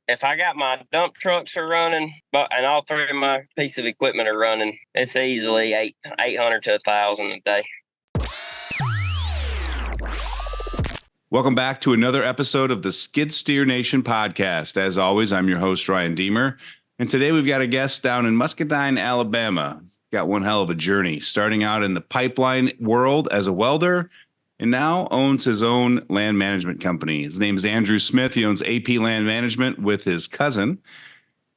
if I got my dump trucks are running, and all three of my piece of equipment are running, it's easily 800 to 1,000 a day. Welcome back to another episode of the Skid Steer Nation podcast. As always, I'm your host, Ryan Deemer. And today we've got a guest down in Muscatine, Alabama. Got one hell of a journey, starting out in the pipeline world as a welder, and now owns his own land management company. His name is Andrew Smith. He owns AP Land Management with his cousin.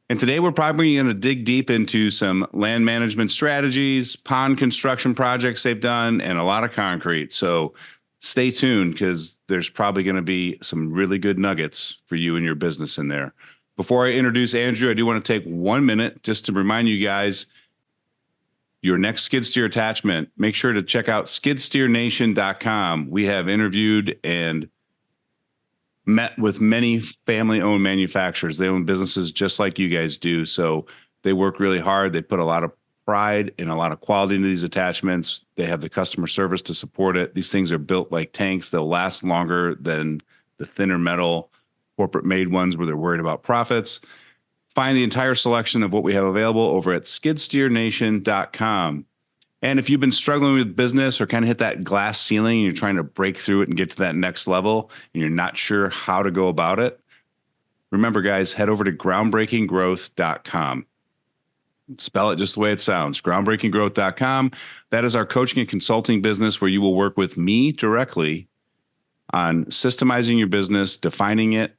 And today we're probably going to dig deep into some land management strategies, pond construction projects they've done, and a lot of concrete. So stay tuned because there's probably going to be some really good nuggets for you and your business in there. Before I introduce Andrew, I do want to take 1 minute just to remind you guys, your next skid steer attachment, make sure to check out skidsteernation.com. We have interviewed and met with many family-owned manufacturers. They own businesses just like you guys do. So they work really hard. They put a lot of pride and a lot of quality into these attachments. They have the customer service to support it. These things are built like tanks. They'll last longer than the thinner metal corporate-made ones where they're worried about profits. Find the entire selection of what we have available over at skidsteernation.com. And if you've been struggling with business or kind of hit that glass ceiling and you're trying to break through it and get to that next level and you're not sure how to go about it, remember, guys, head over to groundbreakinggrowth.com. Spell it just the way it sounds, groundbreakinggrowth.com. That is our coaching and consulting business where you will work with me directly on systemizing your business, defining it,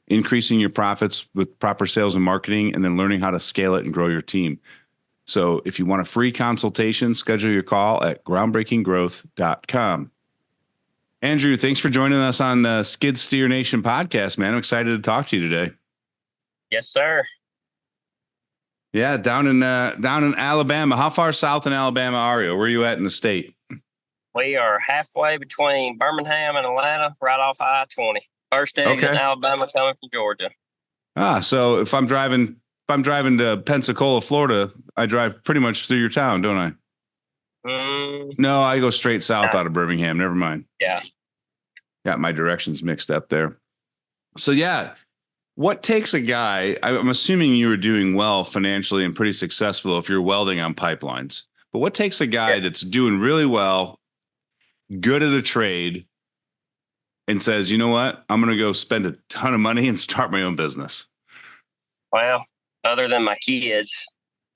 increasing your profits with proper sales and marketing, and then learning how to scale it and grow your team. So if you want a free consultation, schedule your call at groundbreakinggrowth.com. Andrew, thanks for joining us on the Skid Steer Nation podcast, man. I'm excited to talk to you today. Yes, sir. Yeah, down in Alabama. How far south in Alabama are you? Where are you at in the state? We are halfway between Birmingham and Atlanta, right off I-20. First exit in Alabama coming from Georgia. So if I'm driving to Pensacola, Florida, I drive pretty much through your town, don't I? No, I go straight south out of Birmingham. Never mind. Yeah. Got my directions mixed up there. So yeah, what takes a guy, I'm assuming you were doing well financially and pretty successful if you're welding on pipelines, but what takes a guy that's doing really well, good at a trade, and says, you know what, I'm going to go spend a ton of money and start my own business? Well, other than my kids,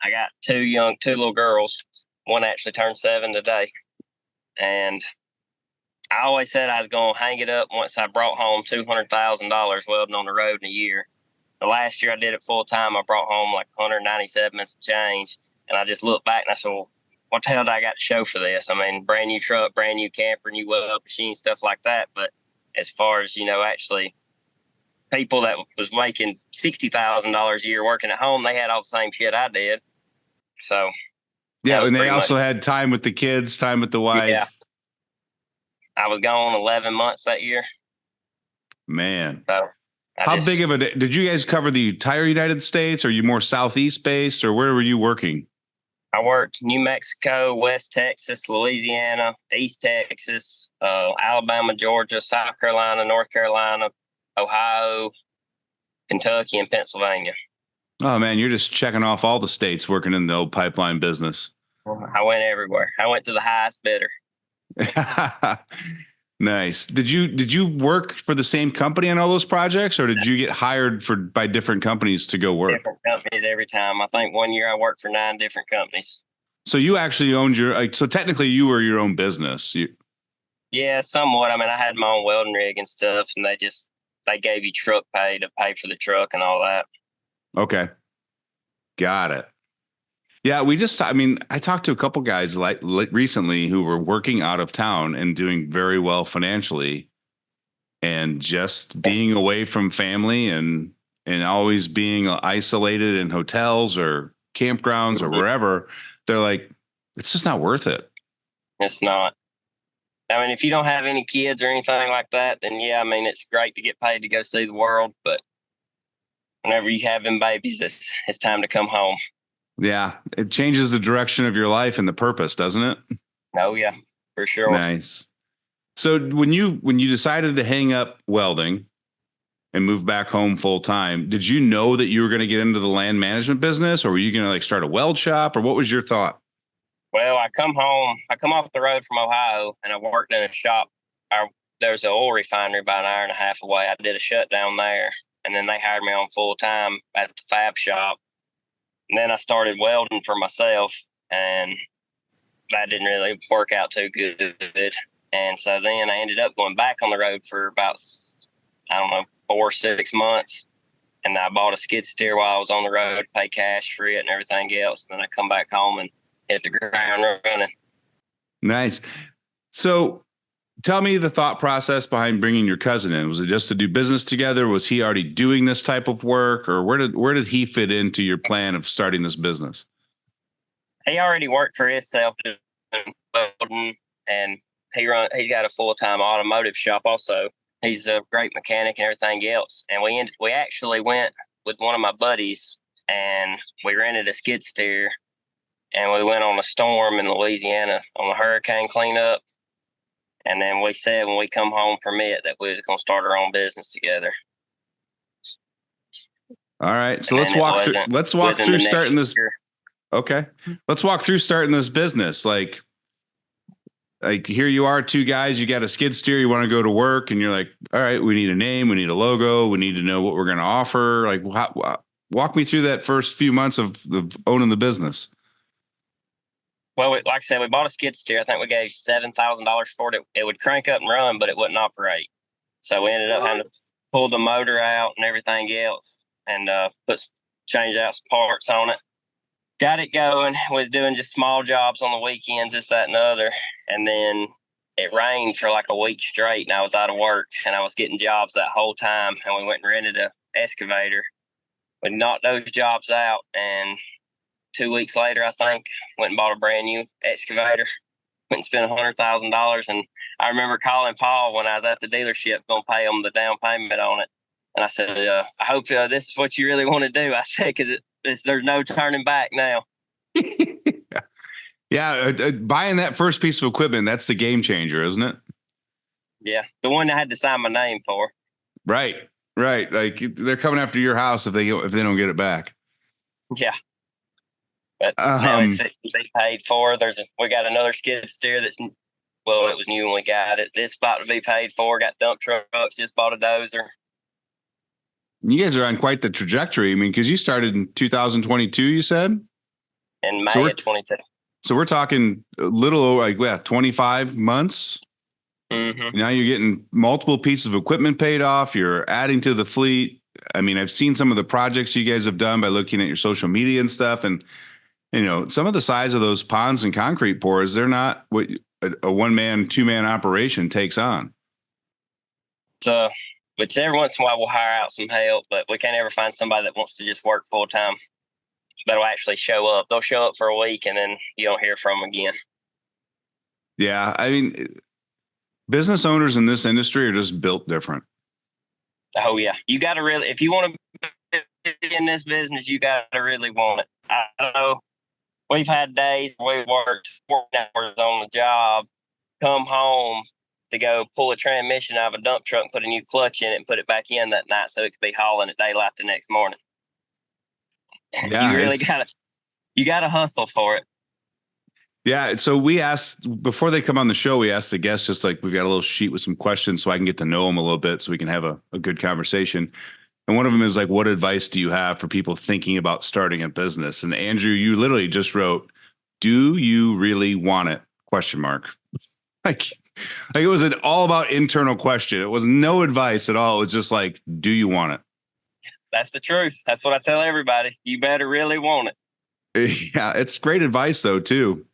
I got two little girls. One actually turned 7 today. And I always said I was going to hang it up once I brought home $200,000 welding on the road in a year. The last year I did it full time, I brought home like 197 and some change. And I just looked back and I said, well, what the hell do I got to show for this? I mean, brand new truck, brand new camper, new weld machine, stuff like that. But as far as, actually people that was making $60,000 a year working at home, they had all the same shit I did. So yeah, and they also had time with the kids, time with the wife. Yeah. I was gone 11 months that year. Man. So how big of a day? Did you guys cover the entire United States? Or are you more Southeast based, or where were you working? I worked New Mexico, West Texas, Louisiana, East Texas, Alabama, Georgia, South Carolina, North Carolina, Ohio, Kentucky, and Pennsylvania. Oh, man, you're just checking off all the states working in the old pipeline business. I went everywhere. I went to the highest bidder. Nice. Did you work for the same company on all those projects, or did you get hired by different companies to go work? Different companies every time. I think one year I worked for 9 different companies. So you actually owned so technically you were your own business. Yeah, somewhat. I mean, I had my own welding rig and stuff, and they gave you truck pay to pay for the truck and all that. Okay. Got it. Yeah, I talked to a couple guys like recently who were working out of town and doing very well financially, and just being away from family and always being isolated in hotels or campgrounds or wherever. They're like, it's just not worth it. It's not. I mean, if you don't have any kids or anything like that, then yeah, I mean, it's great to get paid to go see the world, but whenever you have them babies, it's time to come home. Yeah, it changes the direction of your life and the purpose, doesn't it? Oh, yeah, for sure. Nice. So when you decided to hang up welding, and moved back home full time. Did you know that you were going to get into the land management business, or were you going to like start a weld shop, or what was your thought? Well, I come off the road from Ohio, and I worked in a shop. There's an oil refinery about an hour and a half away. I did a shutdown there, and then they hired me on full time at the fab shop. And then I started welding for myself, and that didn't really work out too good. And so then I ended up going back on the road for about, 4 or 6 months. And I bought a skid steer while I was on the road, pay cash for it and everything else. And then I come back home and hit the ground running. Nice. So tell me the thought process behind bringing your cousin in. Was it just to do business together? Was he already doing this type of work, or where did he fit into your plan of starting this business? He already worked for himself doing welding, and he's got a full-time automotive shop also. He's a great mechanic and everything else. And we actually went with one of my buddies, and we rented a skid steer, and we went on a storm in Louisiana on a hurricane cleanup. And then we said when we come home from it that we was going to start our own business together. All right. So let's walk through starting this. Okay. Let's walk through starting this business. Like here you are, two guys, you got a skid steer, you want to go to work, and you're like, all right, we need a name, we need a logo, we need to know what we're going to offer. Like, walk me through that first few months of owning the business. Well, like I said, we bought a skid steer. I think we gave $7,000 for it. It would crank up and run, but it wouldn't operate. So we ended up having to pull the motor out and everything else, and change out some parts on it. Got it going. Was doing just small jobs on the weekends, this, that, and the other. And then it rained for like a week straight, and I was out of work, and I was getting jobs that whole time. And we went and rented an excavator. We knocked those jobs out, and 2 weeks later, I think, went and bought a brand new excavator. Went and spent $100,000. And I remember calling Paul when I was at the dealership, going to pay him the down payment on it. And I said, I hope this is what you really want to do. I said, because there's no turning back now. Yeah, buying that first piece of equipment, that's the game changer, isn't it? Yeah, the one I had to sign my name for. Right. Like they're coming after your house if they don't get it back. Yeah. But now it's paid for. We got another skid steer it was new when we got it. This about to be paid for. Got dump trucks. Just bought a dozer. You guys are on quite the trajectory. I mean, because you started in 2022, you said? In May of 22. So we're talking a little over 25 months. Mm-hmm. Now you're getting multiple pieces of equipment paid off. You're adding to the fleet. I mean, I've seen some of the projects you guys have done by looking at your social media and stuff. And, some of the size of those ponds and concrete pours, they're not what a 1-man, 2-man operation takes on. So, but every once in a while we'll hire out some help, but we can't ever find somebody that wants to just work full time. That'll actually show up. They'll show up for a week, and then you don't hear from them again. Yeah, I mean, business owners in this industry are just built different. Oh yeah, you got to really, if you want to be in this business, you got to really want it. I don't know. We've had days where we've worked 4 hours on the job, come home to go pull a transmission out of a dump truck and put a new clutch in it and put it back in that night so it could be hauling at daylight the next morning. Yeah, you really got to hustle for it. Yeah. So we asked, before they come on the show, we asked the guests, just like, we've got a little sheet with some questions so I can get to know them a little bit so we can have a good conversation. And one of them is like, what advice do you have for people thinking about starting a business? And Andrew, you literally just wrote, do you really want it? ? Like it was an all about internal question. It was no advice at all. It was just like, do you want it? That's the truth. That's what I tell everybody. You better really want it. Yeah. It's great advice though, too.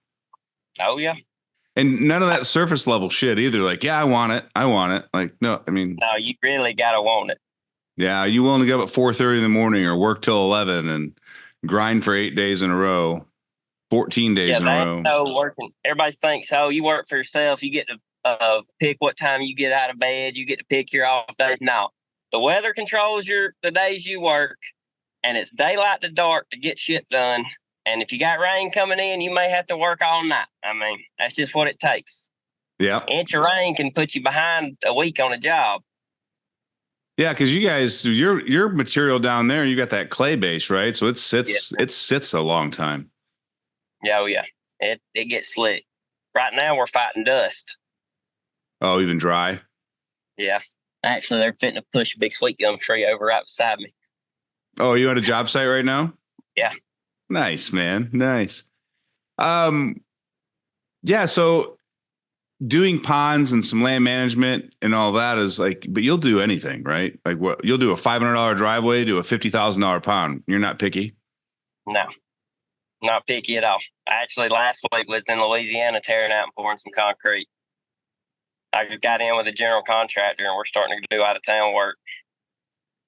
Oh yeah. And none of that surface level shit either. Like, yeah, I want it. Like, no, I mean, no, you really got to want it. Yeah, you willing to get up at 4:30 in the morning or work till 11 and grind for 8 days in a row, 14 days in a row. No working. Everybody thinks, you work for yourself. You get to pick what time you get out of bed. You get to pick your off days. No, the weather controls the days you work, and it's daylight to dark to get shit done. And if you got rain coming in, you may have to work all night. I mean, that's just what it takes. Yeah. Inch of rain can put you behind a week on a job. Yeah, because you guys, your material down there, you got that clay base, right? So Yes. it sits a long time. Yeah, oh yeah. It gets slick. Right now we're fighting dust. Oh, even dry. Yeah. Actually, they're fitting to push a big sweet gum tree over right beside me. Oh, are you on a job site right now? Yeah. Nice, man. Nice. Um, yeah, so doing ponds and some land management and all that is like, but you'll do anything, right? Like what you'll do a $500 driveway to a $50,000 pond. You're not picky. No, not picky at all. I actually last week was in Louisiana tearing out and pouring some concrete. I got in with a general contractor and we're starting to do out of town work.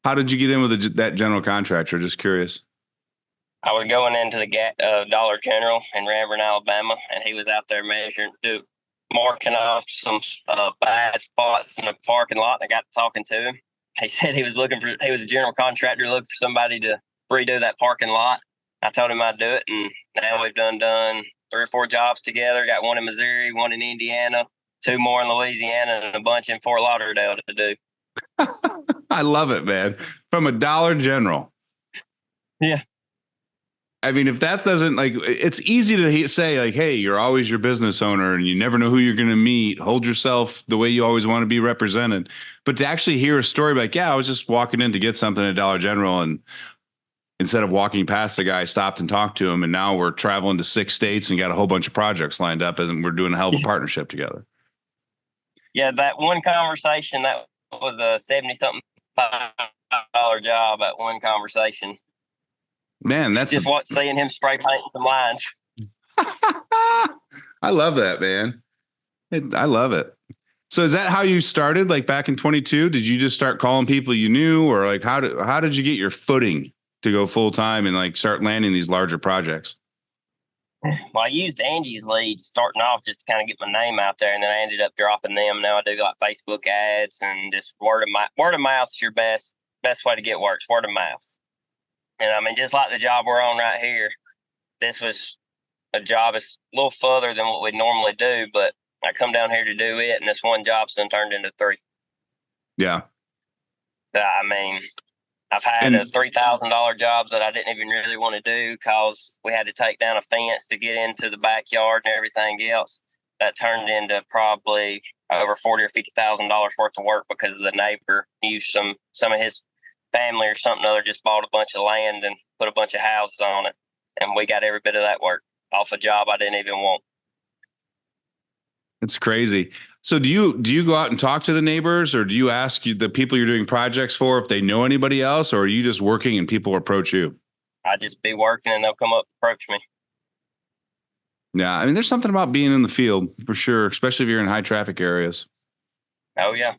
How did you get in with that general contractor? Just curious. I was going into the Dollar General in Ranburne, Alabama, and he was out there marking off some bad spots in the parking lot. And I got talking to him. He said he was a general contractor looking for somebody to redo that parking lot. I told him I'd do it, and now we've done 3 or 4 jobs together. Got one in Missouri, one in Indiana, 2 more in Louisiana, and a bunch in Fort Lauderdale to do. I love it, man. From a Dollar General. Yeah. I mean, if that doesn't like, it's easy to say like, hey, you're always your business owner and you never know who you're going to meet. Hold yourself the way you always want to be represented. But to actually hear a story like, yeah, I was just walking in to get something at Dollar General, and instead of walking past the guy, I stopped and talked to him. And now we're traveling to 6 states and got a whole bunch of projects lined up, and we're doing a hell of a partnership together. Yeah, that one conversation, that was a 70-something $5 job at one conversation. Man, that's just seeing him spray painting some lines. I love that, man. I love it. So is that how you started? Like back in 22, did you just start calling people you knew, or like how did you get your footing to go full time and like start landing these larger projects? Well, I used Angie's leads starting off just to kind of get my name out there, and then I ended up dropping them. Now I do like Facebook ads and just word of mouth. Word of mouth is your best way to get work. Word of mouth. And I mean, just like the job we're on right here, this was a job that's a little further than what we normally do, but I come down here to do it, and this one job's then turned into 3. Yeah. I mean, I've had a $3,000 job that I didn't even really want to do because we had to take down a fence to get into the backyard and everything else. That turned into probably over $40,000 or $50,000 worth of work because of the neighbor used some of his family or something other just bought a bunch of land and put a bunch of houses on it, and we got every bit of that work off a job I didn't even want. It's crazy. So do you go out and talk to the neighbors, or do you ask the people you're doing projects for if they know anybody else, or are you just working and people approach you? I just be working and they'll come up and approach me. Yeah, I mean, there's something about being in the field for sure, especially if you're in high traffic areas. Oh yeah.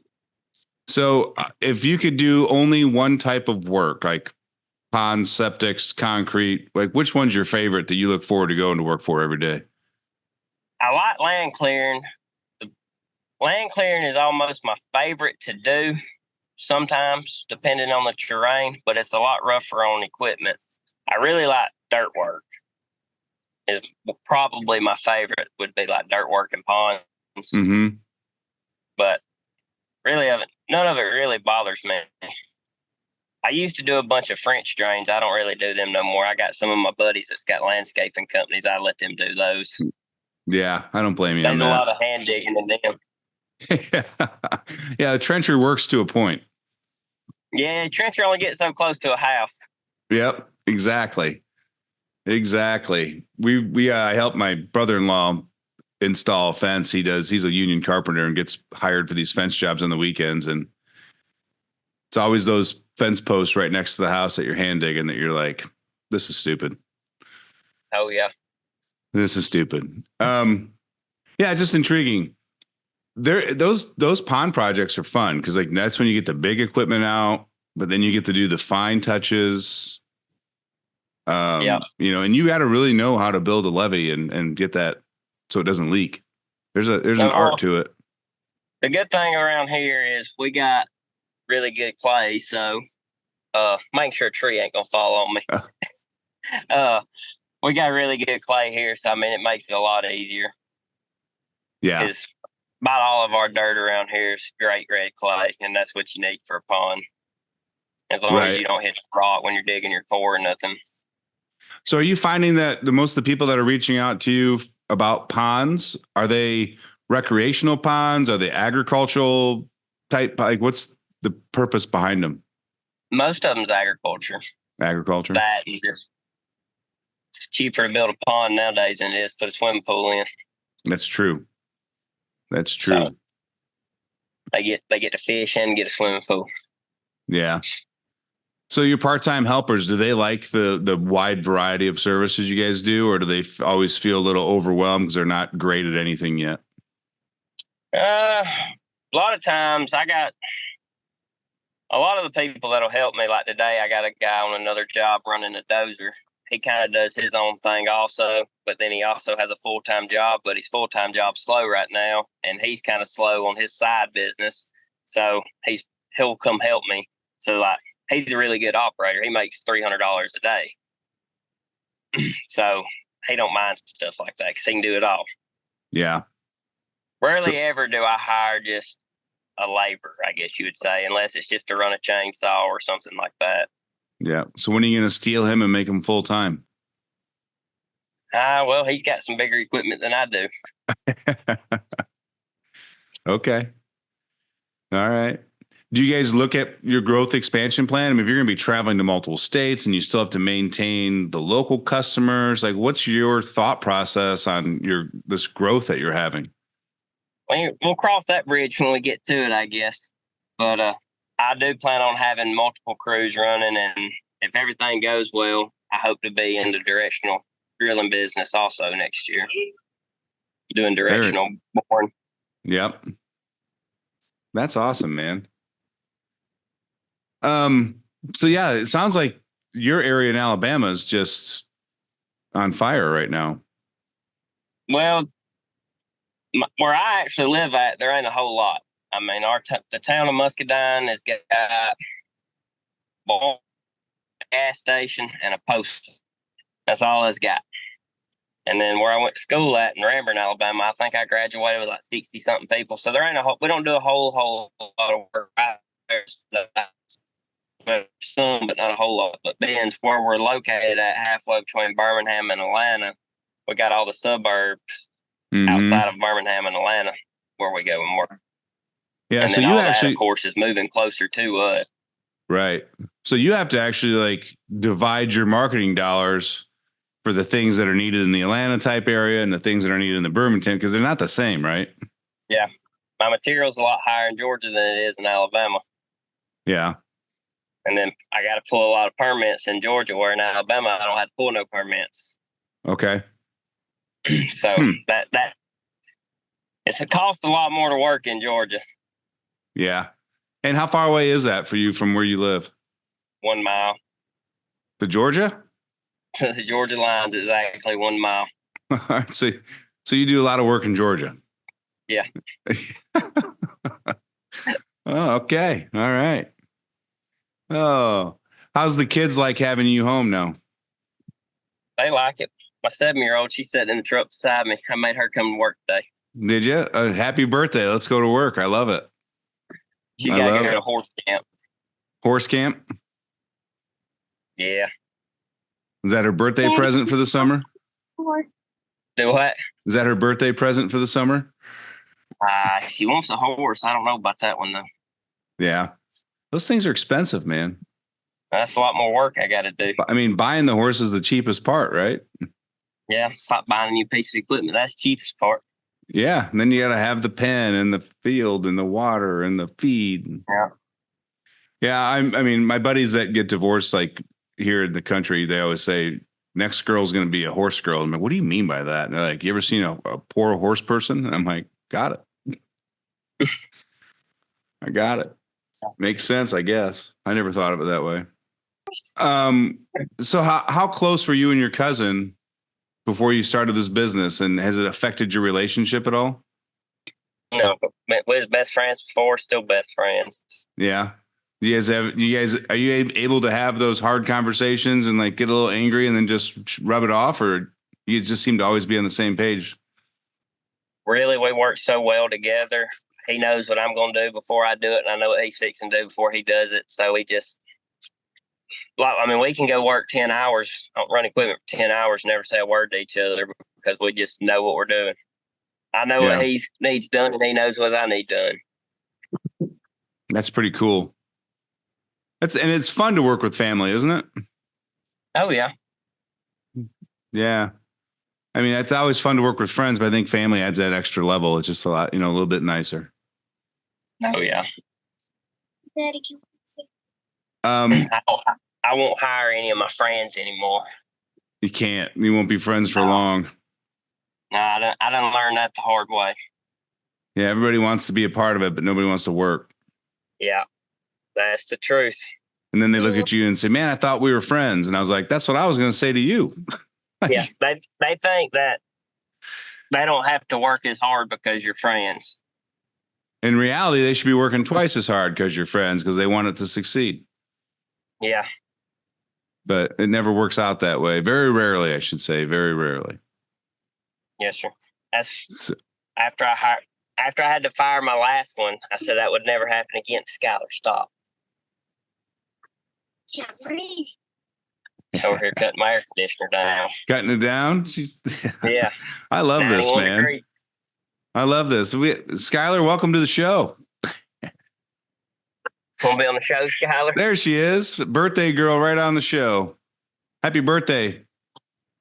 So if you could do only one type of work, like ponds, septics, concrete, like which one's your favorite that you look forward to going to work for every day? I like land clearing. The land clearing is almost my favorite to do sometimes, depending on the terrain, but it's a lot rougher on equipment. I really like dirt work. Is probably my favorite, would be like dirt work and ponds. Mm-hmm. But really, none of it really bothers me. I used to do a bunch of French drains. I don't really do them no more. I got some of my buddies that's got landscaping companies. I let them do those. Yeah, I don't blame you. There's a lot of hand digging in them. Yeah, the trencher works to a point. Yeah, trencher only gets so close to a house. Yep, exactly. I helped my brother-in-law install a fence. He's a union carpenter and gets hired for these fence jobs on the weekends. And it's always those fence posts right next to the house that you're hand digging that you're like, this is stupid. Oh yeah. This is stupid. Yeah, just intriguing. Those pond projects are fun because like that's when you get the big equipment out, but then you get to do the fine touches. Yeah. And you got to really know how to build a levee and get that so it doesn't leak. There's an art to it. The good thing around here is we got really good clay, so making sure a tree ain't gonna fall on me. We got really good clay here, so I mean it makes it a lot easier. Yeah. Because about all of our dirt around here is great red clay, and that's what you need for a pond. as long as you don't hit the rock when you're digging your core or nothing. So are you finding that the most of the people that are reaching out to you about ponds, are they recreational ponds? Are they agricultural type? Like, what's the purpose behind them? Most of them's agriculture. Agriculture. That is just it's cheaper to build a pond nowadays than it is to put a swimming pool in. That's true. That's true. So they get to fish and get a swimming pool. Yeah. So your part-time helpers, do they like the wide variety of services you guys do, or do they always feel a little overwhelmed because they're not great at anything yet? A lot of times I got a lot of the people that'll help me. Like today, I got a guy on another job running a dozer. He kind of does his own thing also, but then he also has a full-time job, but his full-time job's slow right now, and he's kind of slow on his side business. So he'll come help me. So like, he's a really good operator. He makes $300 a day. So he don't mind stuff like that because he can do it all. Yeah. Rarely ever do I hire just a laborer, I guess you would say, unless it's just to run a chainsaw or something like that. Yeah. So when are you going to steal him and make him full time? Well, he's got some bigger equipment than I do. Okay. All right. Do you guys look at your growth expansion plan? I mean, if you're going to be traveling to multiple states and you still have to maintain the local customers, like what's your thought process on this growth that you're having? We'll cross that bridge when we get to it, I guess. But I do plan on having multiple crews running, and if everything goes well, I hope to be in the directional drilling business also next year, doing directional boring. Yep. That's awesome, man. So yeah, it sounds like your area in Alabama is just on fire right now. Well, where I actually live at, there ain't a whole lot. I mean, the town of Muscadine has got a gas station and a post. That's all it's got. And then where I went to school at in Ranburne, Alabama, I think I graduated with like 60 something people. So there ain't we don't do a whole lot of work out there. Some, but not a whole lot. But Ben's where we're located at, halfway between Birmingham and Atlanta. We got all the suburbs outside of Birmingham and Atlanta where we go and work. Yeah, and so then you all actually, that, of course, is moving closer to us. Right. So you have to actually like divide your marketing dollars for the things that are needed in the Atlanta type area and the things that are needed in the Birmingham, because they're not the same, right? Yeah. My material's a lot higher in Georgia than it is in Alabama. Yeah. And then I got to pull a lot of permits in Georgia, where in Alabama I don't have to pull no permits. Okay. So that it's a cost a lot more to work in Georgia. Yeah. And how far away is that for you from where you live? 1 mile. To Georgia? The Georgia line's exactly 1 mile. All right. So you do a lot of work in Georgia. Yeah. Oh, okay. All right. Oh, how's the kids like having you home now? They like it. My 7-year-old, she's sitting in the truck beside me. I made her come to work today. Did you? Happy birthday. Let's go to work. I love it. She's got to go to horse camp. Horse camp? Yeah. Is that her birthday present for the summer? Do what? Is that her birthday present for the summer? She wants a horse. I don't know about that one, though. Yeah. Those things are expensive, man. That's a lot more work I got to do. I mean, buying the horse is the cheapest part, right? Yeah. It's like buying a new piece of equipment. That's the cheapest part. Yeah. And then you got to have the pen and the field and the water and the feed. Yeah. Yeah. I mean, my buddies that get divorced, like here in the country, they always say, next girl's going to be a horse girl. I'm like, what do you mean by that? And they're like, you ever seen a poor horse person? And I'm like, got it. I got it. Makes sense, I guess. I never thought of it that way. So how close were you and your cousin before you started this business, and has it affected your relationship at all? No, we was best friends before, still best friends. Yeah. Are you able to have those hard conversations and like get a little angry and then just rub it off, or you just seem to always be on the same page? Really, we work so well together. He knows what I'm going to do before I do it, and I know what he's fixing to do before he does it. So we just I mean, we can go work 10 hours, run equipment for 10 hours, never say a word to each other because we just know what we're doing. I know what he needs done, and he knows what I need done. That's pretty cool. And it's fun to work with family, isn't it? Oh, yeah. Yeah. I mean, it's always fun to work with friends, but I think family adds that extra level. It's just a lot, a little bit nicer. Oh, yeah. I won't hire any of my friends anymore. You can't. You won't be friends for long. No, I didn't learn that the hard way. Yeah, everybody wants to be a part of it, but nobody wants to work. Yeah, that's the truth. And then they look at you and say, man, I thought we were friends. And I was like, that's what I was going to say to you. Yeah, they think that they don't have to work as hard because you're friends. In reality, they should be working twice as hard because you're friends, because they want it to succeed. Yeah. But it never works out that way. Very rarely, I should say. Very rarely. Yes, sir. That's after I had to fire my last one, I said that would never happen again. Skylar, stop. Over here cutting my air conditioner down. Cutting it down? Yeah. I love this, man. Degrees. I love this. Skylar, welcome to the show. Want to be on the show, Skylar? There she is. Birthday girl right on the show. Happy birthday.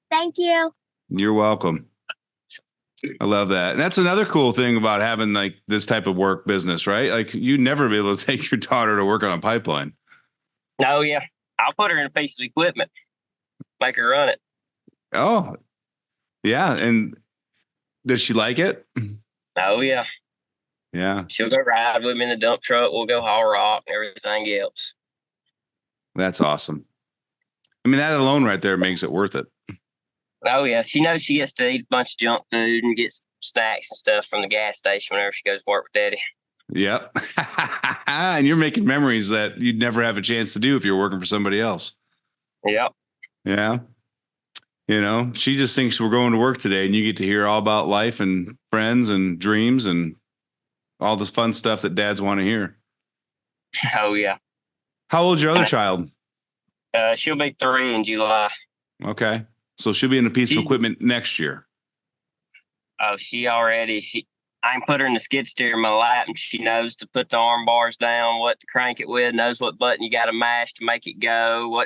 Thank you. You're welcome. I love that. And that's another cool thing about having like this type of work business, right? Like you'd never be able to take your daughter to work on a pipeline. Oh, yeah. I'll put her in a piece of equipment. Make her run it. Oh, yeah. And does she like it? Oh, yeah. Yeah. She'll go ride with me in the dump truck. We'll go haul rock and everything else. That's awesome. I mean, that alone right there makes it worth it. Oh, yeah. She knows she gets to eat a bunch of junk food and gets snacks and stuff from the gas station whenever she goes to work with Daddy. Yep. And you're making memories that you'd never have a chance to do if you're working for somebody else. Yep. Yeah. She just thinks we're going to work today, and you get to hear all about life and friends and dreams and all the fun stuff that dads want to hear. Oh, yeah. How old's your other child? She'll be 3 in July. Okay. So she'll be in a piece of equipment next year. Oh, I can put her in the skid steer in my lap, and she knows to put the arm bars down, what to crank it with, knows what button you got to mash to make it go,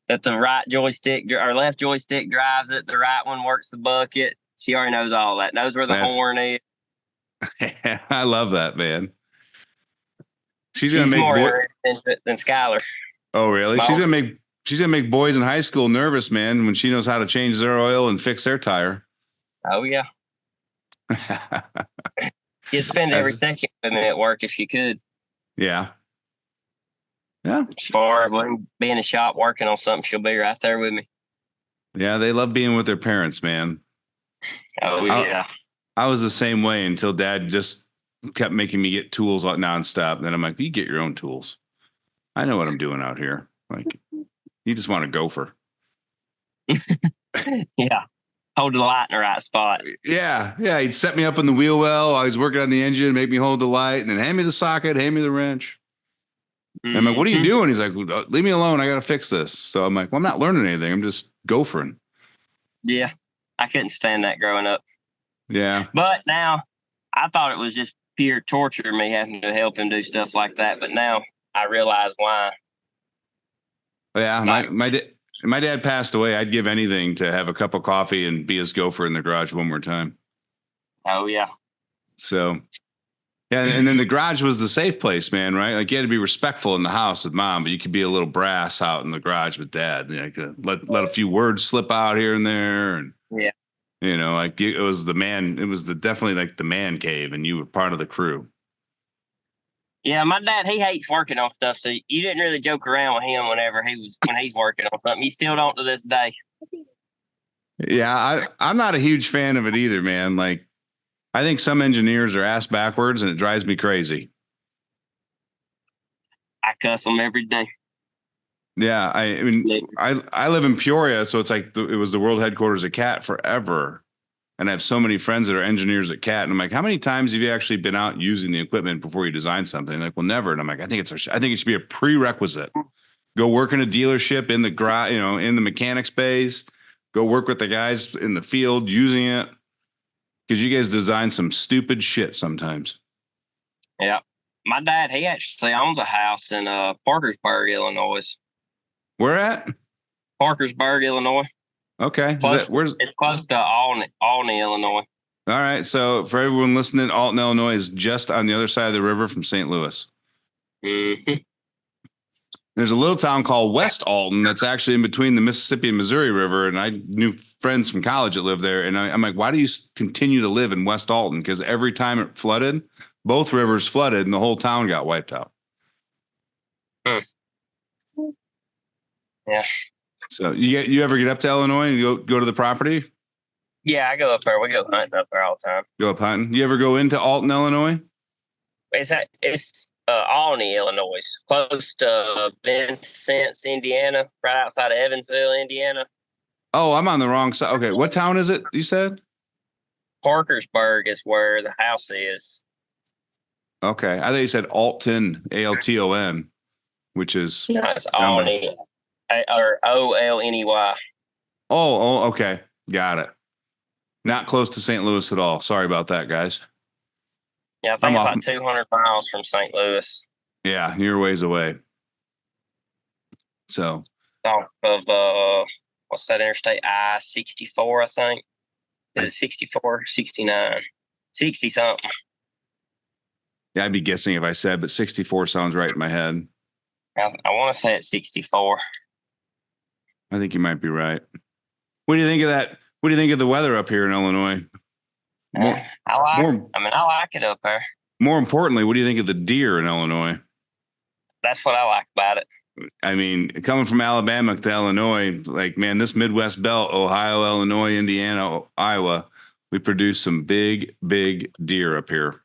that the right joystick or left joystick drives it, the right one works the bucket. She already knows all that. Knows where the horn is. I love that, man. She's gonna make more than Skylar. Oh, really? She's gonna make boys in high school nervous, man, when she knows how to change their oil and fix their tire. Oh, yeah. You'd spend every second with me at work if you could. Yeah. Yeah. As far as being in the shop working on something, she'll be right there with me. Yeah, they love being with their parents, man. Oh, yeah. I was the same way until Dad just kept making me get tools nonstop. Then I'm like, you get your own tools. I know what I'm doing out here. Like, you just want a gopher. Yeah. Hold the light in the right spot. Yeah. Yeah. He'd set me up in the wheel well while I was working on the engine, make me hold the light, and then hand me the socket, hand me the wrench. Mm-hmm. I'm like, what are you doing? He's like, leave me alone. I got to fix this. So I'm like, well, I'm not learning anything. I'm just gophering. Yeah. I couldn't stand that growing up. Yeah. But now I thought it was just pure torture, me having to help him do stuff like that. But now I realize why. Yeah. My dad passed away. I'd give anything to have a cup of coffee and be his gopher in the garage one more time. Oh, yeah. So, yeah. And then the garage was the safe place, man, right? Like you had to be respectful in the house with Mom, but you could be a little brass out in the garage with Dad. You know, let a few words slip out here and there. And, yeah. Like it was definitely like the man cave, and you were part of the crew. Yeah, my dad, he hates working on stuff, so you didn't really joke around with him when he's working on something. You still don't to this day. Yeah, I'm not a huge fan of it either, man. Like, I think some engineers are ass backwards, and it drives me crazy. I cuss them every day. Yeah, I mean, I live in Peoria, so it's like it was the world headquarters of CAT forever. And I have so many friends that are engineers at CAT. And I'm like, how many times have you actually been out using the equipment before you design something? Like, well, never. And I'm like, I think it should be a prerequisite Go work in a dealership in the garage, in the mechanics bays. Go work with the guys in the field using it. Because you guys design some stupid shit sometimes. Yeah. My dad, he actually owns a house in Parkersburg, Illinois. Where at? Parkersburg, Illinois. Okay. It's close to Albany, Illinois. All right. So for everyone listening, Alton, Illinois is just on the other side of the river from St. Louis. Mm-hmm. There's a little town called West Alton that's actually in between the Mississippi and Missouri River. And I knew friends from college that lived there. And I'm like, why do you continue to live in West Alton? Because every time it flooded, both rivers flooded and the whole town got wiped out. Yeah. So you ever get up to Illinois and go to the property? Yeah, I go up there. We go hunting up there all the time. Go up hunting. You ever go into Alton, Illinois? It's Albany, Illinois, close to Vincennes, Indiana, right outside of Evansville, Indiana. Oh, I'm on the wrong side. Okay, what town is it? You said Parkersburg is where the house is. Okay, I thought you said Alton, Alton, which is no, it's Albany, or Olney. Oh, okay, got it. Not close to St. Louis at all. Sorry about that, guys. Yeah, I think it's like 200 miles from St. Louis. Yeah, you're ways away. So, off of what's that interstate? I-64, I think. Is it 64, 69, 60 something? Yeah, I'd be guessing if I said, but 64 sounds right in my head. I want to say it's 64. I think you might be right. What do you think of that? What do you think of the weather up here in Illinois? I like it up there. More importantly, what do you think of the deer in Illinois? That's what I like about it. I mean, coming from Alabama to Illinois, like, man, this Midwest belt, Ohio, Illinois, Indiana, Iowa, we produce some big, big deer up here.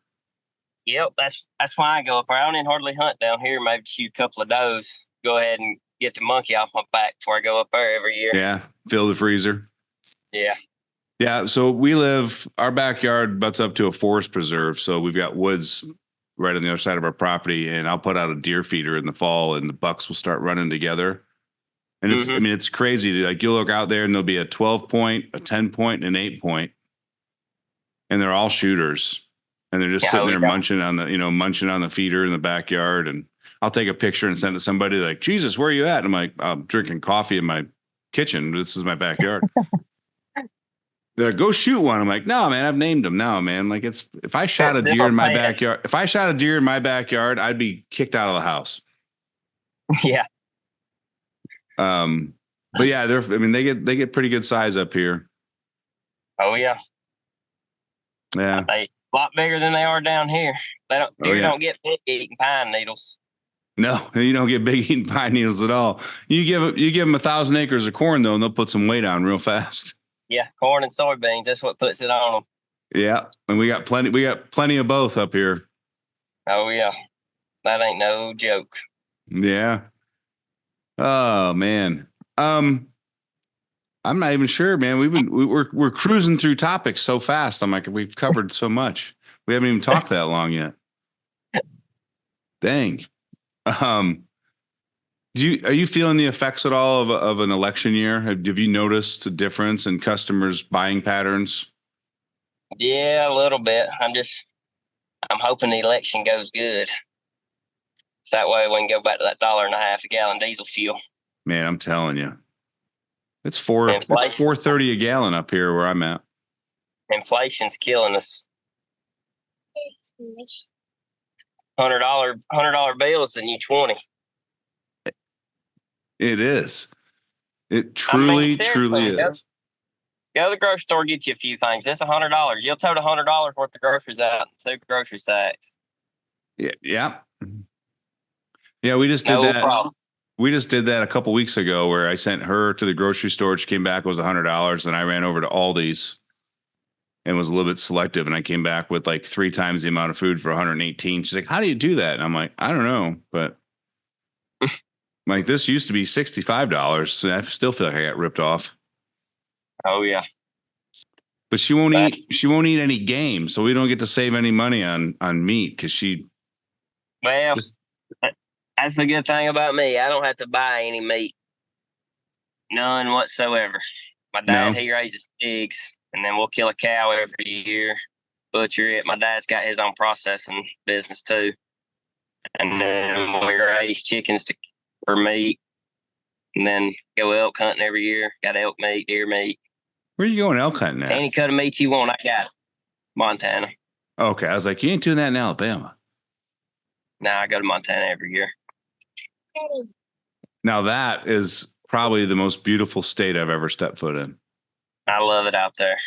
Yep, that's why I go up there. I don't even hardly hunt down here. Maybe shoot a couple of does. Go ahead and get the monkey off my back before I go up there every year. Yeah, fill the freezer. Yeah. Yeah, so our backyard butts up to a forest preserve. So we've got woods right on the other side of our property, and I'll put out a deer feeder in the fall and the bucks will start running together. And it's crazy. Like, you look out there and there'll be a 12 point, a 10 point, and an 8 point. And they're all shooters. And they're just sitting there munching on the feeder in the backyard. And I'll take a picture and send it to somebody like, Jesus, where are you at? And I'm like, I'm drinking coffee in my kitchen. This is my backyard. They're like, go shoot one. I'm like, no, man, I've named them now, man. Like, if I shot a deer in my backyard, I'd be kicked out of the house. Yeah. But yeah, they get pretty good size up here. Oh yeah. Yeah. A lot bigger than they are down here. Deer don't get big eating pine needles. No, you don't get big eating pine needles at all. You give them 1,000 acres of corn though, and they'll put some weight on real fast. Yeah, corn and soybeans. That's what puts it on them. Yeah, and we got plenty of both up here. Oh yeah, that ain't no joke. Yeah. Oh man. I'm not even sure, man. We're cruising through topics so fast. I'm like, we've covered so much. We haven't even talked that long yet. Dang. Are you feeling the effects at all of an election year? Have you noticed a difference in customers' buying patterns? Yeah, a little bit. I'm hoping the election goes good. So that way we can go back to that $1.50 a gallon diesel fuel. Man, I'm telling you. It's $4.30 a gallon up here where I'm at. Inflation's killing us. $100 bills than you 20. It is. It truly is. Go to the grocery store, get you a few things. It's $100. You'll tote $100 worth of groceries out in 2 grocery sacks. Yeah. Yeah, we just did that. Problem. We just did that a couple weeks ago where I sent her to the grocery store. She came back, it was $100. And I ran over to Aldi's and was a little bit selective. And I came back with like 3 times the amount of food for 118. She's like, how do you do that? And I'm like, I don't know. But like, this used to be $65. So I still feel like I got ripped off. Oh yeah. But she won't eat any game. So we don't get to save any money on meat because she. Well, That's the good thing about me. I don't have to buy any meat. None whatsoever. My dad, No? he raises pigs, and then we'll kill a cow every year, butcher it. My dad's got his own processing business too. And then we raise chickens for meat, and then go elk hunting every year. Got elk meat, deer meat. Where are you going elk hunting at? Any cut of meat you want, I got it. Montana. Okay, I was like, you ain't doing that in Alabama. Now I go to Montana every year. Now that is probably the most beautiful state I've ever stepped foot in. I love it out there.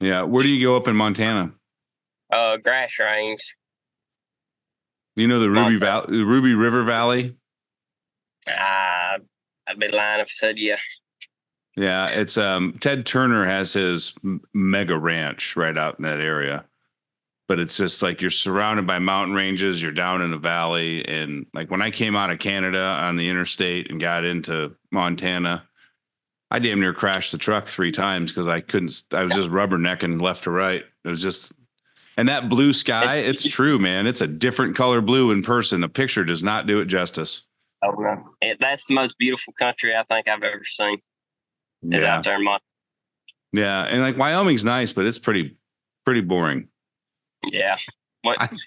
Yeah. Where do you go up in Montana? Grass range. You know the Ruby River Valley? I'd be lying if I said yeah. Yeah, it's Ted Turner has his mega ranch right out in that area. But it's just like you're surrounded by mountain ranges, you're down in a valley, and like when I came out of Canada on the interstate and got into Montana, I damn near crashed the truck 3 times because I was just rubbernecking left to right. It was just, and that blue sky, it's true, man. It's a different color blue in person. A picture does not do it justice. Oh, no. That's the most beautiful country I think I've ever seen. Is out there in Montana. Yeah, and like Wyoming's nice, but it's pretty boring. Yeah.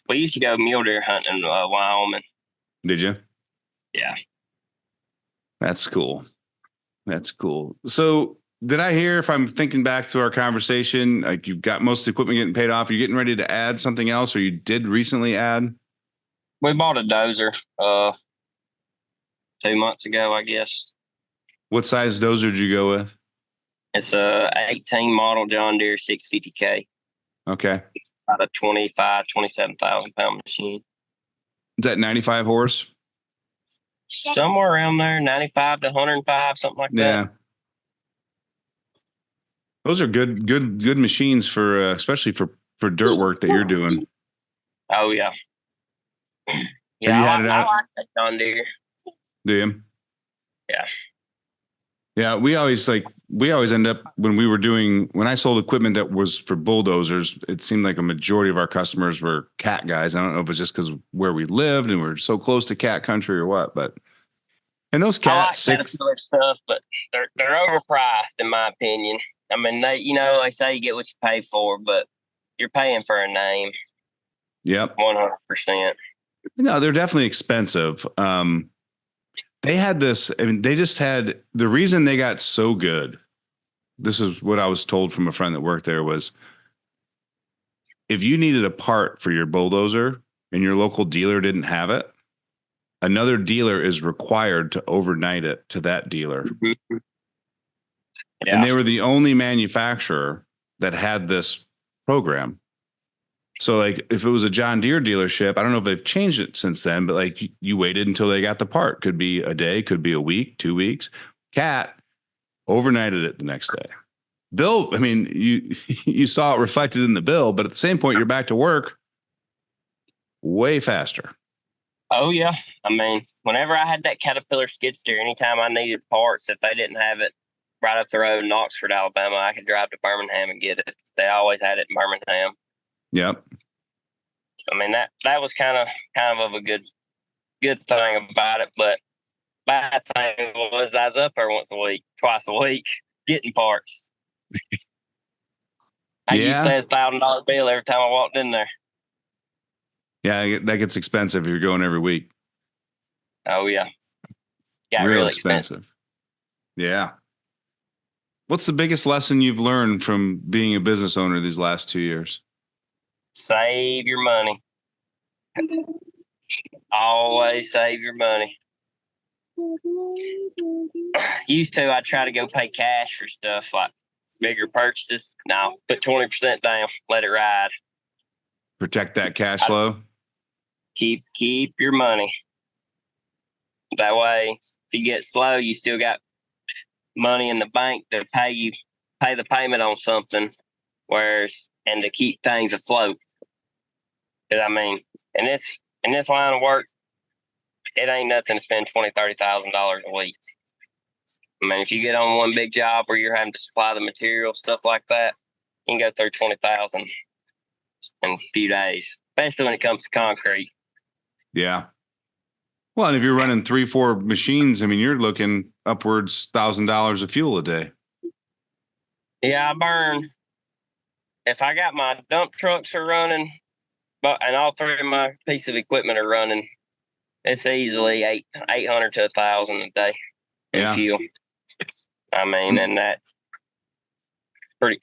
We used to go mule deer hunting in Wyoming. Did you? Yeah. That's cool. So did I hear, if I'm thinking back to our conversation, like you've got most of the equipment getting paid off, you're getting ready to add something else, or you did recently add? We bought a dozer 2 months ago, I guess. What size dozer did you go with? It's a 18 model John Deere 650K. Okay. It's about a 27,000 pound machine. Is that 95 horse? Somewhere around there, 95 to 105, something like that. Yeah. Those are good machines for, especially for dirt work that you're doing. Oh yeah. Yeah, I like that John Deere. Do you? Yeah. Yeah, we always end up when I sold equipment that was for bulldozers, it seemed like a majority of our customers were cat guys. I don't know if it's just because where we lived and we're so close to cat country or what, but and those cats, I like Caterpillar stuff, but they're overpriced in my opinion. I mean, they say you get what you pay for, but you're paying for a name. Yep. 100%. No, they're definitely expensive. They had this, I mean, the reason they got so good. This is what I was told from a friend that worked there was if you needed a part for your bulldozer and your local dealer didn't have it, another dealer is required to overnight it to that dealer. Mm-hmm. Yeah. And they were the only manufacturer that had this program. So like if it was a John Deere dealership, I don't know if they've changed it since then, but like you waited until they got the part. Could be a day, could be a week, 2 weeks. Cat overnighted it the next day. Bill, I mean, you saw it reflected in the bill, but at the same point, you're back to work way faster. Oh yeah. I mean, whenever I had that Caterpillar skid steer, anytime I needed parts, if they didn't have it right up the road in Oxford, Alabama, I could drive to Birmingham and get it. They always had it in Birmingham. Yep. I mean, that was kind of a good thing about it, but bad thing was I was up there twice a week, getting parts. I used to say a $1,000 bill every time I walked in there. Yeah, that gets expensive if you're going every week. Oh yeah, got real real expensive. Yeah. What's the biggest lesson you've learned from being a business owner these last 2 years? Save your money. Always save your money. Used to, I'd try to go pay cash for stuff like bigger purchases. No, put 20% down, let it ride. Protect that cash flow. Keep your money. That way, if you get slow, you still got money in the bank to pay the payment on something, and to keep things afloat. Because I mean, in this line of work, it ain't nothing to spend $20,000-$30,000 a week. I mean, if you get on one big job where you're having to supply the material, stuff like that, you can go through $20,000 in a few days, especially when it comes to concrete. Yeah. Well, and if you're running 3-4 machines, I mean, you're looking upwards $1,000 of fuel a day. Yeah, I burn. If I got my dump trucks are running, and all three of my piece of equipment are running, it's easily 800 to 1,000 a day in fuel. I mean, and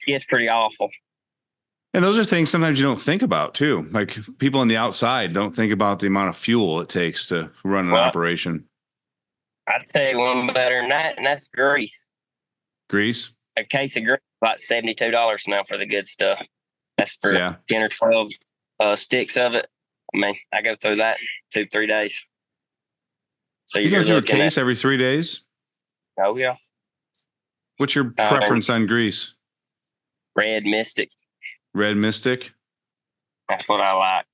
it's pretty awful. And those are things sometimes you don't think about too. Like people on the outside don't think about the amount of fuel it takes to run an operation. I'd tell you one better than that, and that's grease. Grease? A case of grease is about $72 now for the good stuff. That's for 10 or 12 sticks of it. I mean, I go through that 2-3 days. So you go through a case every 3 days? Oh, yeah. What's your preference on grease? Red Mystic. Red Mystic? That's what I like.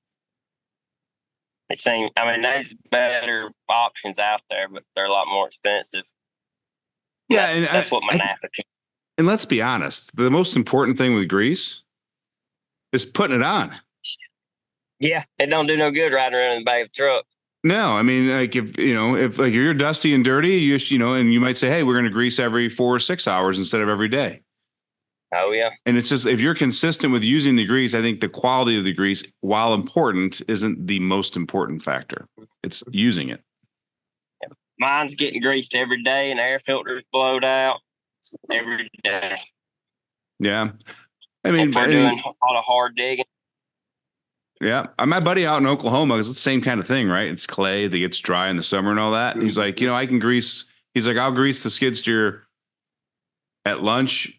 There's better options out there, but they're a lot more expensive. Yeah, that's what my Napa can. And let's be honest, the most important thing with grease is putting it on. Yeah, it don't do no good riding around in the back of the truck. No, I mean, like if you're dusty and dirty, and you might say, hey, we're going to grease every 4 or 6 hours instead of every day. Oh, yeah. And it's just, if you're consistent with using the grease, I think the quality of the grease, while important, isn't the most important factor. It's using it. Mine's getting greased every day and air filters blowed out every day. Yeah. I mean, we're doing a lot of hard digging. Yeah. My buddy out in Oklahoma, it's the same kind of thing, right? It's clay that gets dry in the summer and all that. And he's like, I can grease. He's like, I'll grease the skid steer at lunch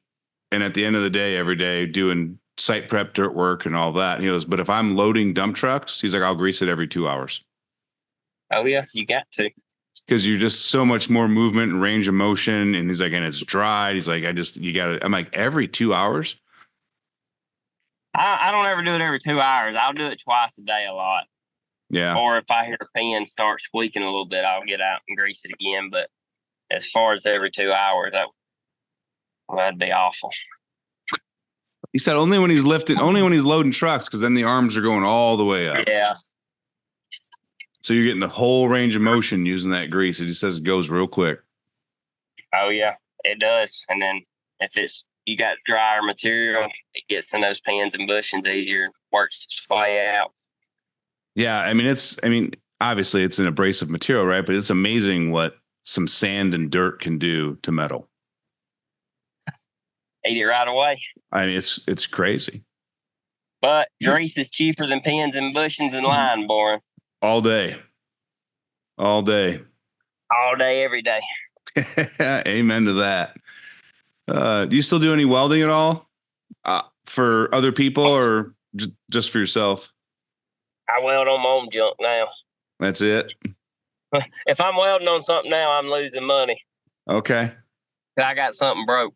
and at the end of the day, every day, doing site prep, dirt work and all that. And he goes, but if I'm loading dump trucks, he's like, I'll grease it every 2 hours. Oh, yeah. You got to. Because you're just so much more movement and range of motion. And he's like, and it's dried. He's like, you got to, I'm like, every 2 hours? I don't ever do it every 2 hours. I'll do it twice a day a lot. Yeah. Or if I hear a pin start squeaking a little bit, I'll get out and grease it again. But as far as every 2 hours, that'd be awful. He said only when he's loading trucks, because then the arms are going all the way up. Yeah. So you're getting the whole range of motion using that grease. It just says it goes real quick. Oh, yeah, it does. And then if you got drier material, it gets in those pins and bushings easier, works its way out. Yeah, obviously it's an abrasive material, right? But it's amazing what some sand and dirt can do to metal. Eat it right away. I mean, it's crazy. But grease is cheaper than pins and bushings and line boring. All day. All day. All day, every day. Amen to that. Do you still do any welding at all for other people or just for yourself? I weld on my own junk now. That's it? If I'm welding on something now, I'm losing money. Okay. I got something broke.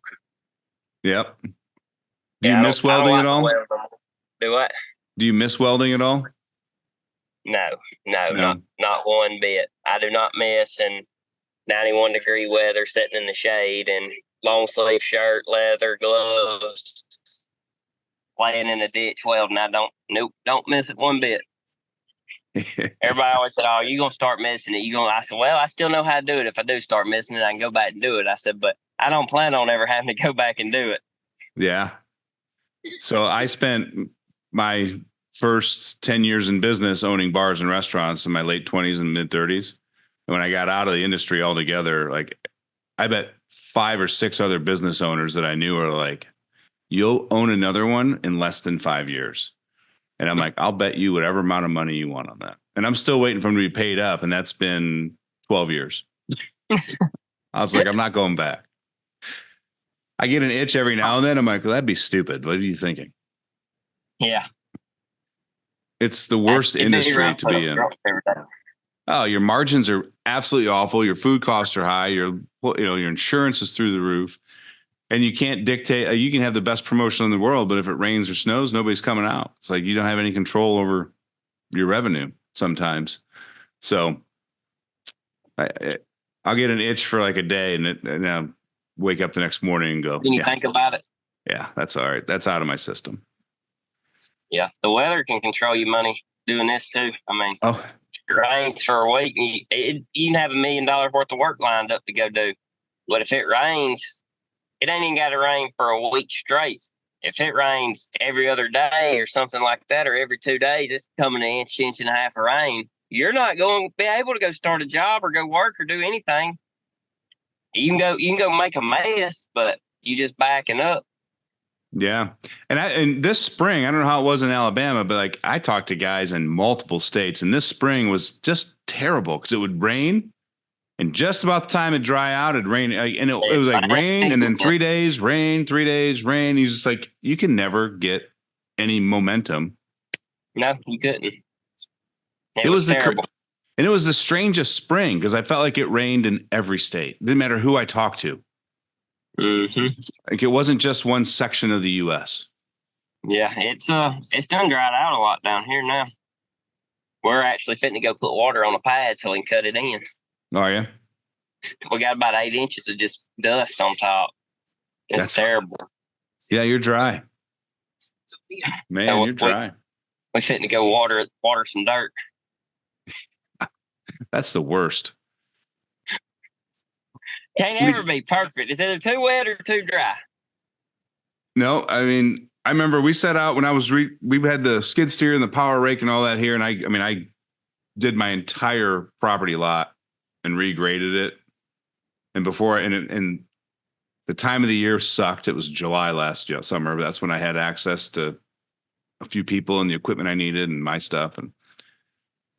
Yep. Do you miss welding at all? Do what? Do you miss welding at all? No. Not one bit. I do not miss in 91-degree weather sitting in the shade and long sleeve shirt, leather, gloves, laying in a ditch welding. I don't miss it one bit. Everybody always said, "Oh, you gonna start missing it? I said, "Well, I still know how to do it. If I do start missing it, I can go back and do it." I said, "But I don't plan on ever having to go back and do it." Yeah. So I spent my first 10 years in business owning bars and restaurants in my late 20s and mid 30s. And when I got out of the industry altogether, like I bet 5 or 6 other business owners that I knew are like, you'll own another one in less than 5 years. And I'm like, I'll bet you whatever amount of money you want on that. And I'm still waiting for them to be paid up. And that's been 12 years. I was like, I'm not going back. I get an itch every now and then. I'm like, well, that'd be stupid. What are you thinking? Yeah. It's the worst industry to be in. Oh, your margins are absolutely awful. Your food costs are high. Your insurance is through the roof. And you can't dictate. You can have the best promotion in the world, but if it rains or snows, nobody's coming out. It's like you don't have any control over your revenue sometimes. So I'll get an itch for like a day and I'll wake up the next morning and go, Then you think about it. Yeah, that's all right. That's out of my system. Yeah, the weather can control your money doing this too. I mean, It rains for a week, and you can have $1 million worth of work lined up to go do. But if it rains, it ain't even got to rain for a week straight. If it rains every other day or something like that, or every 2 days, it's coming an inch, inch and a half of rain. You're not going to be able to go start a job or go work or do anything. You can go make a mess, but you just backing up. Yeah. And this spring, I don't know how it was in Alabama, but like I talked to guys in multiple states, and this spring was just terrible because it would rain, and just about the time it dry out, it'd rain. And it was like rain, and then 3 days, rain, 3 days, rain. He's just like, you can never get any momentum. No, you couldn't. It was terrible. And it was the strangest spring because I felt like it rained in every state. It didn't matter who I talked to. Mm-hmm. Like it wasn't just one section of the U.S. Yeah, it's done dried out a lot down here now. We're actually fitting to go put water on a pad so we can cut it in. Are you? We got about 8 inches of just dust on top. That's terrible. Yeah, you're dry. Man, so you're dry. We're fitting to go water some dirt. That's the worst. Can't ever be perfect. It's either too wet or too dry. No, I mean, I remember we set out when I was we had the skid steer and the power rake and all that here, and I did my entire property lot and regraded it. And before and the time of the year sucked. It was July last summer. But that's when I had access to a few people and the equipment I needed and my stuff.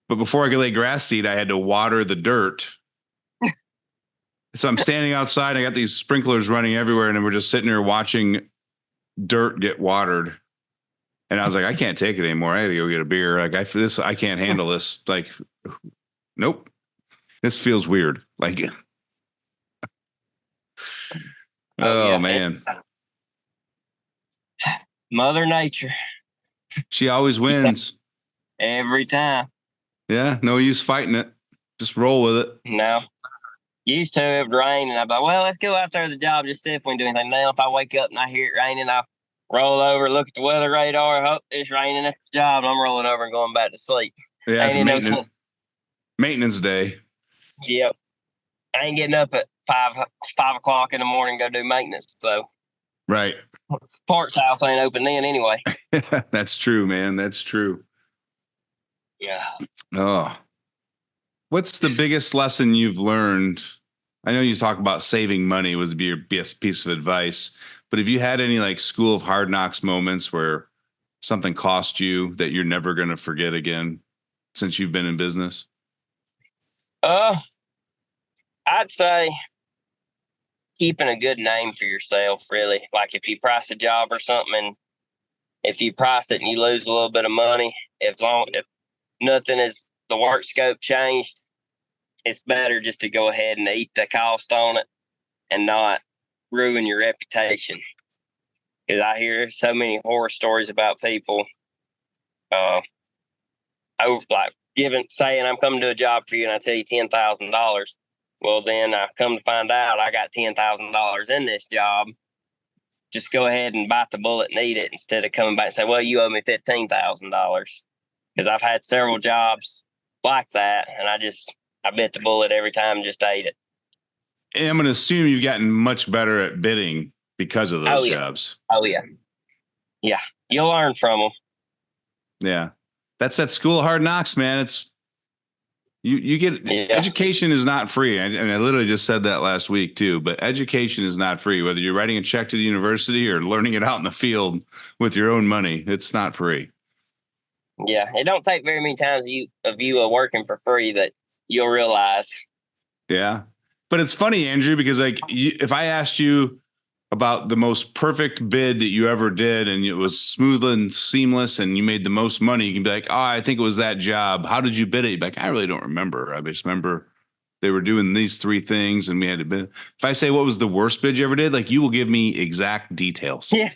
But before I could lay grass seed, I had to water the dirt. So I'm standing outside. I got these sprinklers running everywhere, and then we're just sitting here watching dirt get watered. And I was like, I can't take it anymore. I had to go get a beer. Like I can't handle this. Like, nope. This feels weird. Like, oh man. Mother Nature. She always wins. Every time. Yeah, no use fighting it. Just roll with it. No. Used to, it would rain, and I'd be like, well, let's go out there to the job, just see if we can do anything. Now, if I wake up and I hear it raining, I'll roll over, look at the weather radar, hope it's raining at the job, and I'm rolling over and going back to sleep. Yeah, it's maintenance day. Yep. I ain't getting up at 5 o'clock in the morning to go do maintenance, so. Right. Parts house ain't open then anyway. That's true, man. That's true. Yeah. Oh. What's the biggest lesson you've learned? I know you talk about saving money would be your best piece of advice, but have you had any like school of hard knocks moments where something cost you that you're never going to forget again since you've been in business? I'd say keeping a good name for yourself, really. Like if you price a job or something, and if you price it and you lose a little bit of money, if nothing is the work scope changed, it's better just to go ahead and eat the cost on it and not ruin your reputation. Because I hear so many horror stories about people, saying I'm coming to a job for you and I tell you $10,000. Well, then I come to find out I got $10,000 in this job. Just go ahead and bite the bullet and eat it instead of coming back and say, well, you owe me $15,000. Because I've had several jobs like that, and I bit the bullet every time and just ate it. And I'm going to assume you've gotten much better at bidding because of those jobs. Oh, yeah. Yeah. You'll learn from them. Yeah. That's that school of hard knocks, man. It's you get education is not free. And I literally just said that last week too, but education is not free. Whether you're writing a check to the university or learning it out in the field with your own money, it's not free. Yeah. It don't take very many times of you working for free that you'll realize. Yeah. But it's funny, Andrew, because like if I asked you about the most perfect bid that you ever did and it was smooth and seamless and you made the most money, you can be like, oh, I think it was that job. How did you bid it? You'd be like, I really don't remember. I just remember they were doing these 3 things and we had to bid. If I say what was the worst bid you ever did, like you will give me exact details. Yeah.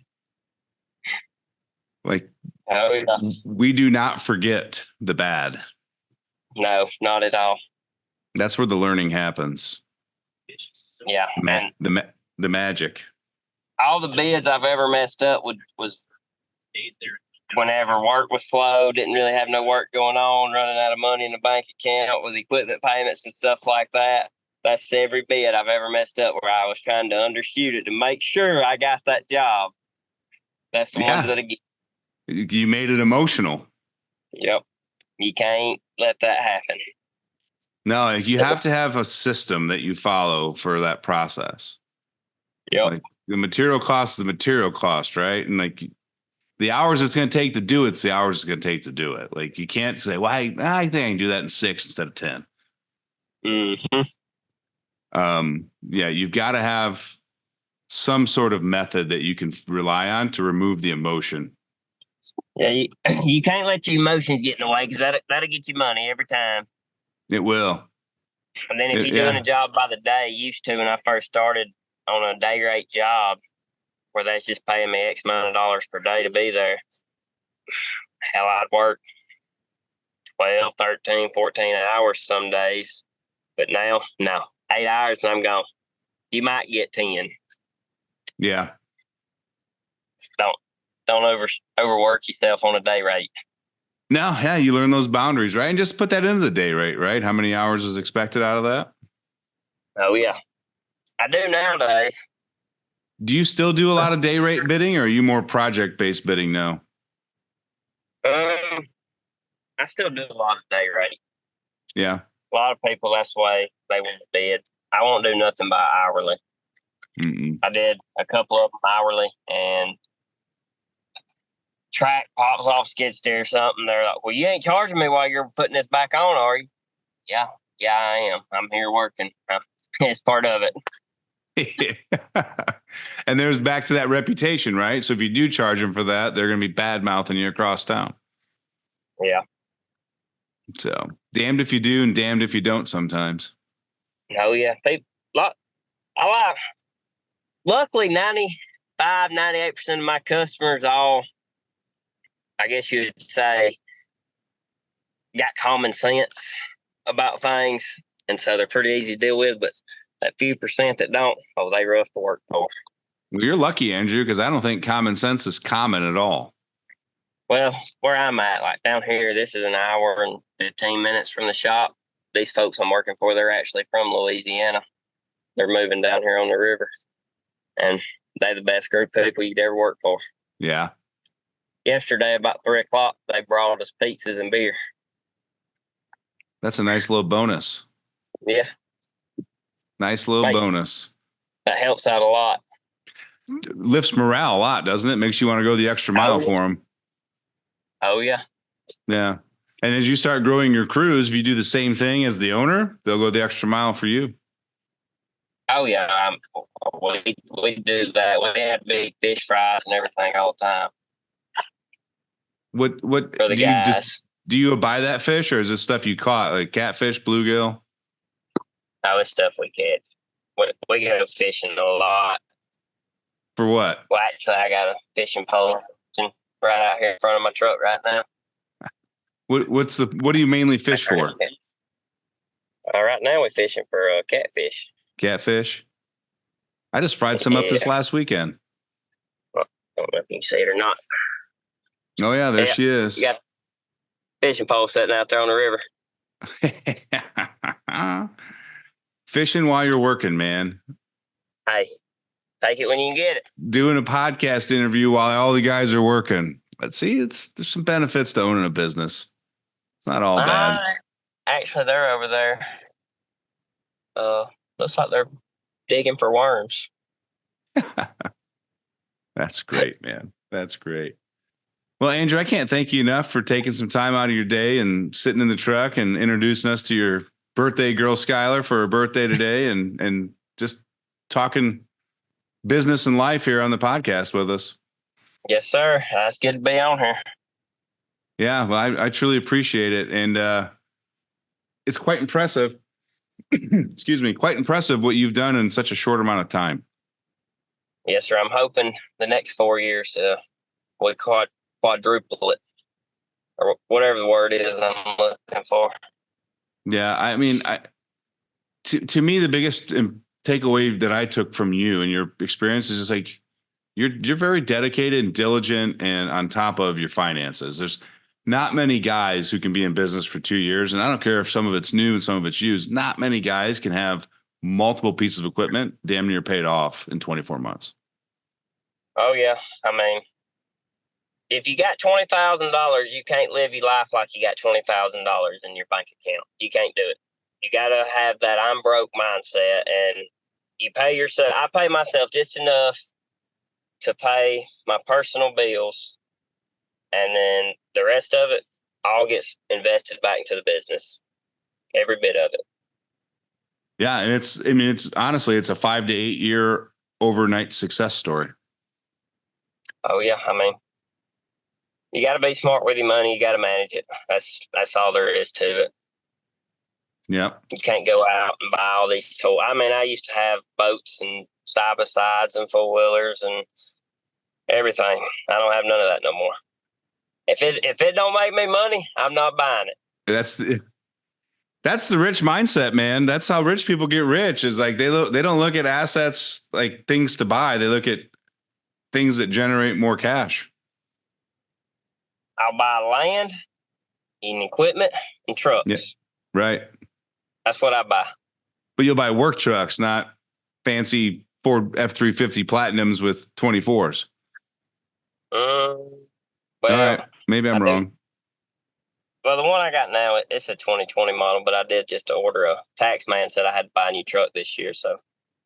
Like we do not forget the bad. No, not at all. That's where the learning happens. Yeah. The magic. All the bids I've ever messed up was whenever work was slow, didn't really have no work going on, running out of money in the bank account with equipment payments and stuff like that. That's every bit I've ever messed up where I was trying to undershoot it to make sure I got that job. That's the ones that get. You made it emotional. Yep. You can't let that happen. No, like you have to have a system that you follow for that process. Yep. Like the material cost is the material cost, right? And like the hours it's going to take to do it's the hours it's going to take to do it. Like you can't say, well, I think I can do that in 6 instead of 10. Mm-hmm. Yeah, you've got to have some sort of method that you can rely on to remove the emotion. Yeah, you can't let your emotions get in the way because that'll get you money every time. It will. And then if you're doing a job by the day, used to when I first started on a day rate job where that's just paying me X amount of dollars per day to be there, hell, I'd work 12, 13, 14 hours some days. But now, no, 8 hours and I'm gone. You might get 10. Yeah. Don't overwork yourself on a day rate. No, yeah, you learn those boundaries, right? And just put that into the day rate, right? How many hours is expected out of that? Oh, yeah. I do nowadays. Do you still do a lot of day rate bidding or are you more project-based bidding now? I still do a lot of day rate. Yeah. A lot of people, that's the way they want to bid. I won't do nothing by hourly. Mm-mm. I did a couple of them hourly, and track pops off skid steer or something. They're like, well, you ain't charging me while you're putting this back on, are you? Yeah, I am. I'm here working. It's part of it. And there's back to that reputation, right? So if you do charge them for that, they're going to be bad mouthing you across town. Yeah. So damned if you do and damned if you don't sometimes. Oh, yeah. Luckily, 95, 98% of my customers all, I guess you would say, got common sense about things. And so they're pretty easy to deal with. But that few percent that don't, they rough to work for. Well, you're lucky, Andrew, because I don't think common sense is common at all. Well, where I'm at, like down here, this is an hour and 15 minutes from the shop. These folks I'm working for, they're actually from Louisiana. They're moving down here on the river. And they're the best group of people you'd ever work for. Yeah. Yesterday, about 3 o'clock, they brought us pizzas and beer. That's a nice little bonus. Yeah. Nice little bonus. That helps out a lot. Lifts morale a lot, doesn't it? Makes you want to go the extra mile for them. Oh, yeah. Yeah. And as you start growing your crews, if you do the same thing as the owner, they'll go the extra mile for you. Oh, yeah. We do that. We have big fish fries and everything all the time. What for the guys. Do you buy that fish or is this stuff you caught, like catfish, bluegill? No, it's stuff we catch. We go fishing a lot. For what? Well, actually, I got a fishing pole right out here in front of my truck right now. What do you mainly fish for? Right now we're fishing for catfish. Catfish? I just fried some up this last weekend. Well, I don't know if you can see it or not. Oh, yeah, there she is. You got a fishing pole sitting out there on the river. Fishing while you're working, man. Hey, take it when you can get it. Doing a podcast interview while all the guys are working. Let's see, there's some benefits to owning a business. It's not all bad. Actually, they're over there. Looks like they're digging for worms. That's great, man. That's great. Well, Andrew, I can't thank you enough for taking some time out of your day and sitting in the truck and introducing us to your birthday girl, Skylar, for her birthday today and just talking business and life here on the podcast with us. Yes, sir. It's good to be on here. Yeah, well, I truly appreciate it. And it's quite impressive. Excuse me, quite impressive what you've done in such a short amount of time. Yes, sir. I'm hoping the next 4 years we quadruple it, or whatever the word is I'm looking for. Yeah, I mean, to me, the biggest takeaway that I took from you and your experience is just like you're very dedicated and diligent and on top of your finances. There's not many guys who can be in business for 2 years, and I don't care if some of it's new and some of it's used. Not many guys can have multiple pieces of equipment damn near paid off in 24 months. Oh yeah, I mean, if you got $20,000, you can't live your life like you got $20,000 in your bank account. You can't do it. You got to have that I'm broke mindset, and you pay yourself. I pay myself just enough to pay my personal bills, and then the rest of it all gets invested back into the business. Every bit of it. Yeah, and it's honestly, it's a 5 to 8 year overnight success story. Oh yeah, I mean, you got to be smart with your money. You got to manage it. That's all there is to it. Yep. You can't go out and buy all these toys. I mean, I used to have boats and side-by-sides and four-wheelers and everything. I don't have none of that no more. If it don't make me money, I'm not buying it. That's the rich mindset, man. That's how rich people get rich. Is like they don't look at assets like things to buy. They look at things that generate more cash. I'll buy land and equipment and trucks. Yeah, right. That's what I buy. But you'll buy work trucks, not fancy Ford F-350 Platinums with 24s. Well, all right. Maybe I'm wrong. Well, the one I got now, it's a 2020 model, but I did just order a tax man said I had to buy a new truck this year. So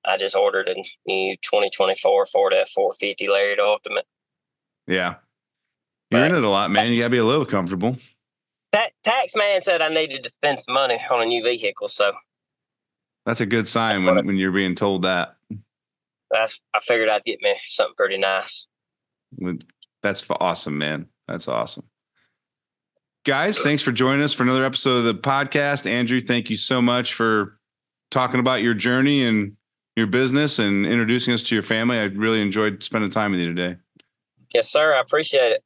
I just ordered a new 2024 Ford F-450 Lariat Ultimate. Yeah. You're in it a lot, man. You got to be a little comfortable. Tax man said I needed to spend some money on a new vehicle. So that's a good sign when you're being told that. I figured I'd get me something pretty nice. That's awesome, man. That's awesome. Guys, thanks for joining us for another episode of the podcast. Andrew, thank you so much for talking about your journey and your business and introducing us to your family. I really enjoyed spending time with you today. Yes, sir. I appreciate it.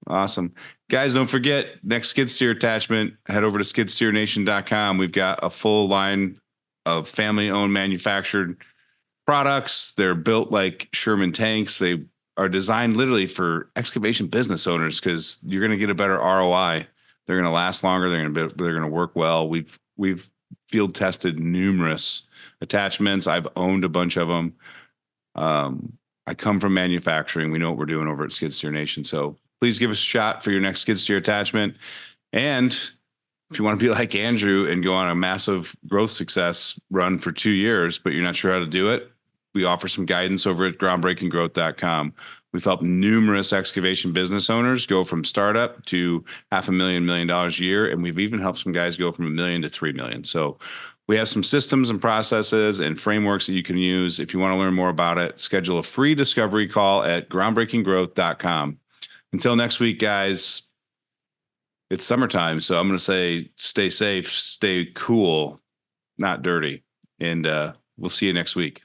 Awesome. Guys, don't forget, next skid steer attachment, head over to skidsteernation.com. We've got a full line of family-owned manufactured products. They're built like Sherman tanks. They are designed literally for excavation business owners because you're going to get a better ROI. They're going to last longer. They're going to work well. We've field tested numerous attachments. I've owned a bunch of them. I come from manufacturing. We know what we're doing over at Skid Steer Nation. So please give us a shot for your next skid steer attachment. And if you want to be like Andrew and go on a massive growth success run for 2 years, but you're not sure how to do it, we offer some guidance over at groundbreakinggrowth.com. We've helped numerous excavation business owners go from startup to $500,000, $1 million a year. And we've even helped some guys go from $1 million to $3 million. So we have some systems and processes and frameworks that you can use. If you want to learn more about it, schedule a free discovery call at groundbreakinggrowth.com. Until next week, guys, it's summertime. So I'm going to say stay safe, stay cool, not dirty. And we'll see you next week.